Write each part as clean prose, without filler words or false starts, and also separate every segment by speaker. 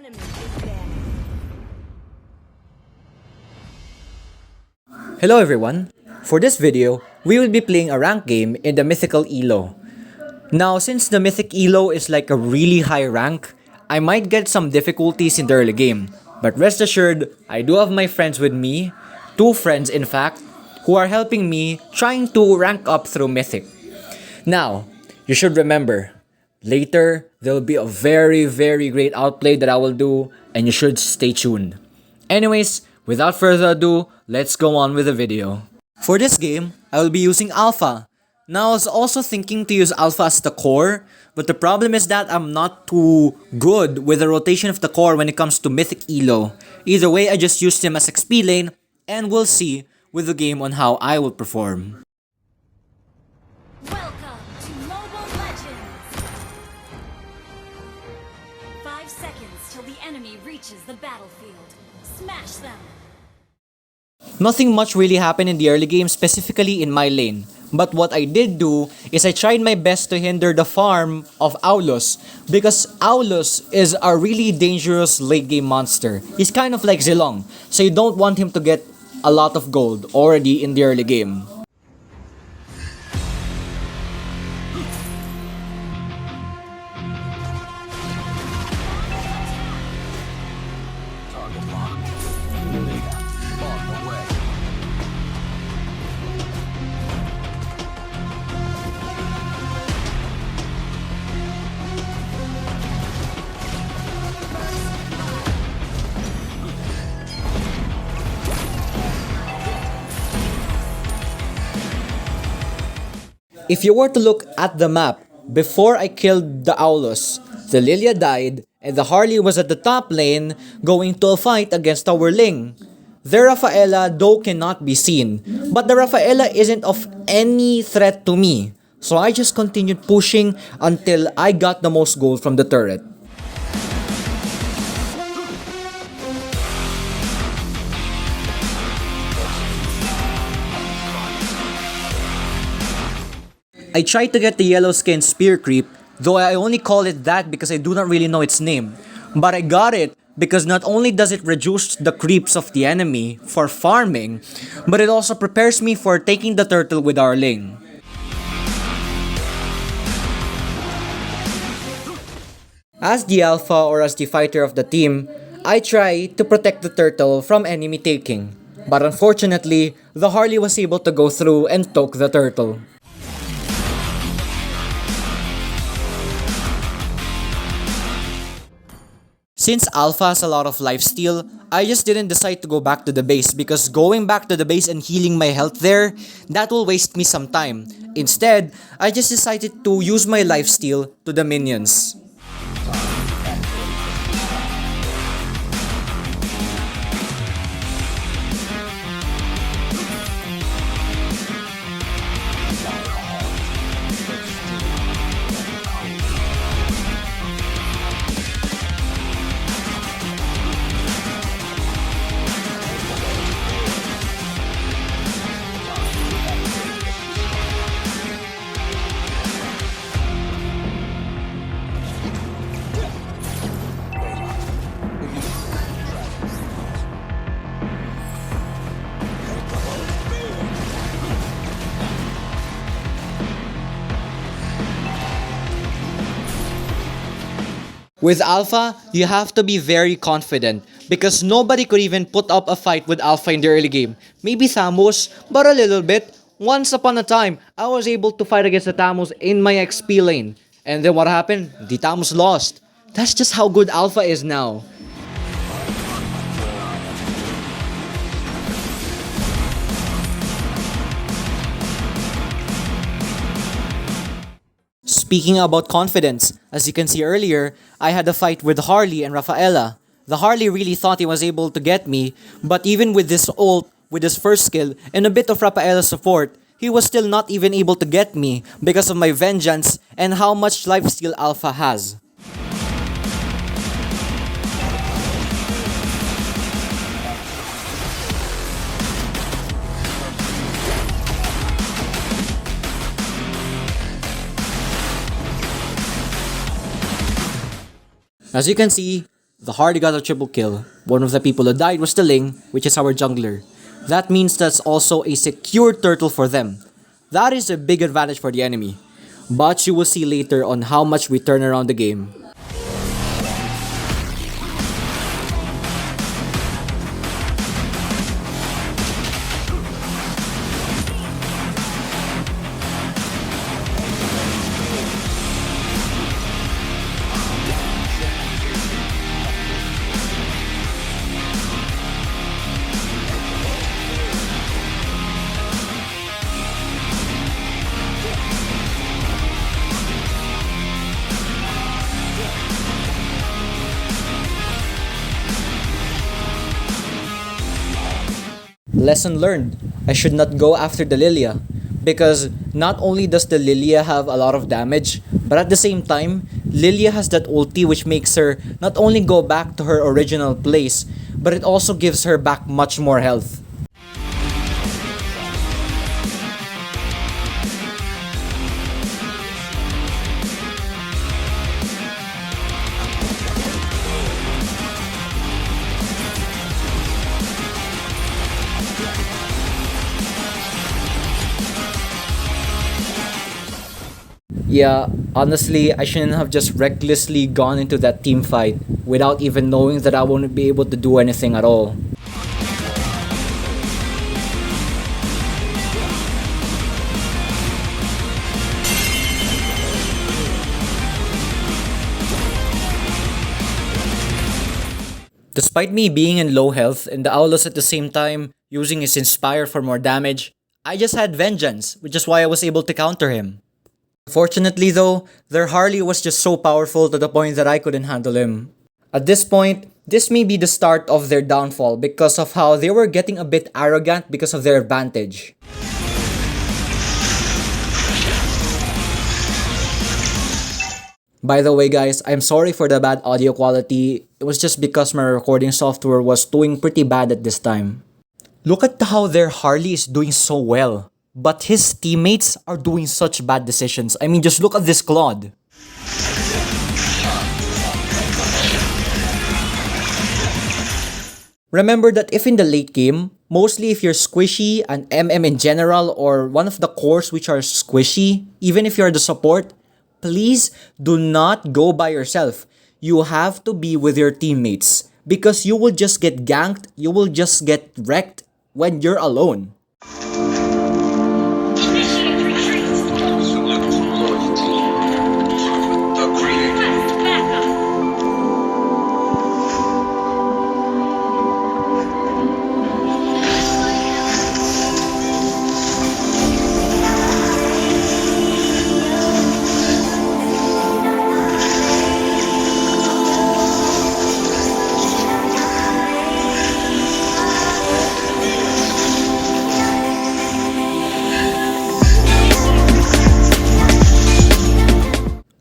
Speaker 1: enemy is dead.
Speaker 2: Hello everyone! For this video, we will be playing a rank game in the Mythical Elo. Now, since the Mythic Elo is like a really high rank, I might get some difficulties in the early game. But rest assured, I do have my friends with me, 2 friends in fact, who are helping me trying to rank up through Mythic. Now, you should remember, later there will be a very great outplay that I will do and you should stay tuned. Anyways, without further ado, let's go on with the video. For this game, I will be using Alpha. Now, I was also thinking to use Alpha as the core, but the problem is that I'm not too good with the rotation of the core when it comes to Mythic Elo. Either way, I just used him as XP lane, and we'll see with the game on how I will perform.
Speaker 3: Welcome to Mobile Legends! 5 seconds till the enemy reaches the battlefield. Smash them!
Speaker 2: Nothing much really happened in the early game, specifically in my lane. But what I did do is I tried my best to hinder the farm of Aulus, because Aulus is a really dangerous late game monster. He's kind of like Zilong, so you don't want him to get a lot of gold already in the early game. If you were to look at the map, before I killed the Aulus, the Lilia died, and the Harley was at the top lane going to a fight against our Ling. The Rafaela though cannot be seen, but the Rafaela isn't of any threat to me, so I just continued pushing until I got the most gold from the turret. I tried to get the yellow skin spear creep, though I only call it that because I do not really know its name. But I got it because not only does it reduce the creeps of the enemy for farming, but it also prepares me for taking the turtle with our Ling. As the alpha or as the fighter of the team, I try to protect the turtle from enemy taking. But unfortunately, the Harley was able to go through and took the turtle. Since Alpha has a lot of lifesteal, I just didn't decide to go back to the base because going back to the base and healing my health there, that will waste me some time. Instead, I just decided to use my lifesteal to the minions. With Alpha, you have to be very confident because nobody could even put up a fight with Alpha in the early game. Maybe Thamus, but a little bit. Once upon a time, I was able to fight against the Thamus in my XP lane. And then what happened? The Thamus lost. That's just how good Alpha is now. Speaking about confidence, as you can see earlier, I had a fight with Harley and Rafaela. The Harley really thought he was able to get me, but even with this ult, with his first skill, and a bit of Rafaela's support, he was still not even able to get me because of my vengeance and how much lifesteal Alpha has. As you can see, The Hardy got a triple kill. One of the people who died was the Ling, which is our jungler. That means that's also a secure turtle for them. That is a big advantage for the enemy. But you will see later on how much we turn around the game. Lesson learned, I should not go after the Lilia. Because not only does the Lilia have a lot of damage, but at the same time, Lilia has that ulti which makes her not only go back to her original place, but it also gives her back much more health. Yeah, honestly, I shouldn't have just recklessly gone into that team fight without even knowing that I won't be able to do anything at all. Despite me being in low health and the Aulus at the same time using his Inspire for more damage, I just had Vengeance, which is why I was able to counter him. Fortunately though, their Harley was just so powerful to the point that I couldn't handle him. At this point, this may be the start of their downfall because of how they were getting a bit arrogant because of their advantage. By the way guys, I'm sorry for the bad audio quality. It was just because my recording software was doing pretty bad at this time. Look at how their Harley is doing so well. But his teammates are doing such bad decisions. I mean, just look at this Claude. Remember that if in the late game, mostly if you're squishy, an MM in general, or one of the cores which are squishy, even if you're the support, please do not go by yourself. You have to be with your teammates. Because you will just get ganked, you will just get wrecked when you're alone.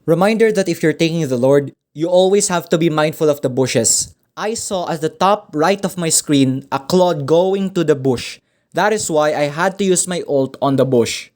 Speaker 2: Reminder that if you're taking the Lord, you always have to be mindful of the bushes. I saw at the top right of my screen a Claude going to the bush. That is why I had to use my ult on the bush.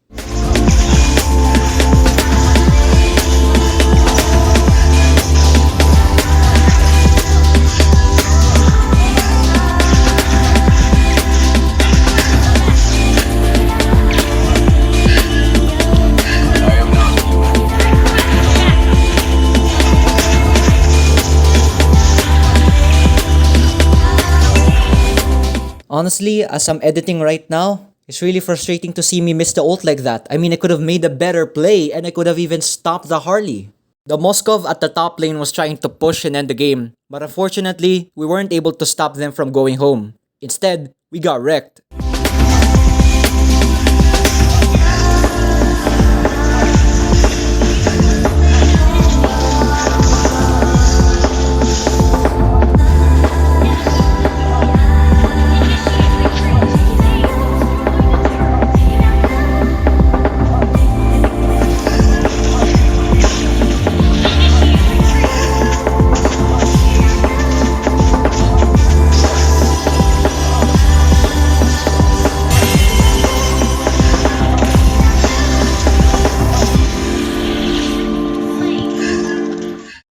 Speaker 2: Honestly, as I'm editing right now, it's really frustrating to see me miss the ult like that. I mean, I could have made a better play and I could have even stopped the Harley. The Moskov at the top lane was trying to push and end the game, but unfortunately, we weren't able to stop them from going home. Instead, we got wrecked.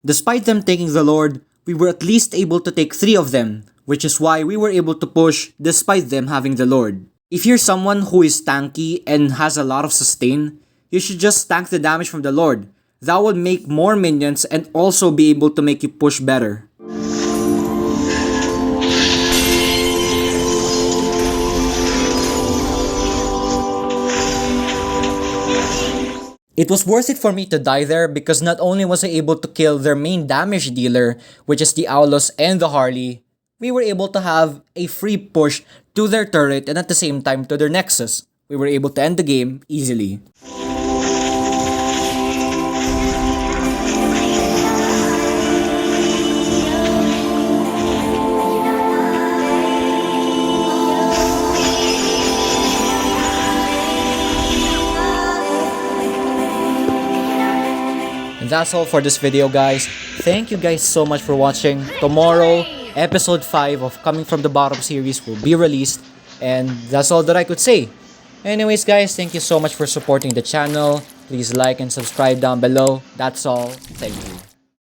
Speaker 2: Despite them taking the Lord, we were at least able to take 3 of them, which is why we were able to push despite them having the Lord. If you're someone who is tanky and has a lot of sustain, you should just tank the damage from the Lord. That will make more minions and also be able to make you push better. It was worth it for me to die there because not only was I able to kill their main damage dealer, which is the Aulos and the Harley, we were able to have a free push to their turret and at the same time to their Nexus. We were able to end the game easily. And that's all for this video, guys. Thank you guys so much for watching. Tomorrow, episode 5 of Coming From The Bottom series will be released. And that's all that I could say. Anyways, guys, thank you so much for supporting the channel. Please like and subscribe down below. That's all. Thank you.